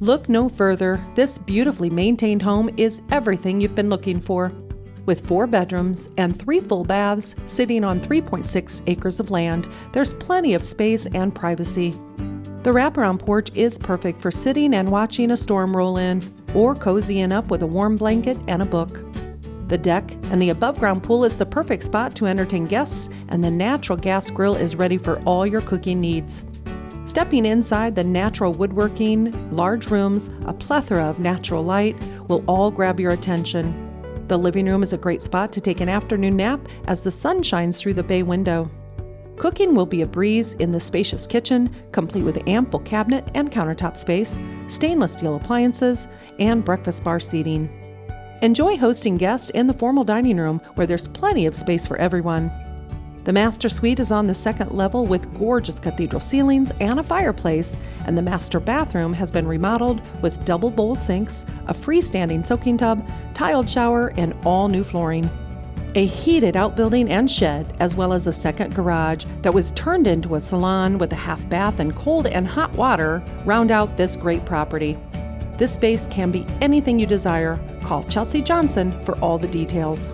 Look no further. This beautifully maintained home is everything you've been looking for. With 4 bedrooms and 3 full baths sitting on 3.6 acres of land, there's plenty of space and privacy. The wraparound porch is perfect for sitting and watching a storm roll in, or cozying up with a warm blanket and a book. The deck and the above-ground pool is the perfect spot to entertain guests, and the natural gas grill is ready for all your cooking needs. Stepping inside the natural woodworking, large rooms, a plethora of natural light will all grab your attention. The living room is a great spot to take an afternoon nap as the sun shines through the bay window. Cooking will be a breeze in the spacious kitchen, complete with ample cabinet and countertop space, stainless steel appliances, and breakfast bar seating. Enjoy hosting guests in the formal dining room where there's plenty of space for everyone. The master suite is on the 2nd level with gorgeous cathedral ceilings and a fireplace, and the master bathroom has been remodeled with double bowl sinks, a freestanding soaking tub, tiled shower, and all new flooring. A heated outbuilding and shed, as well as a second garage that was turned into a salon with a half bath and cold and hot water, round out this great property. This space can be anything you desire. Call Chelsea Johnson for all the details.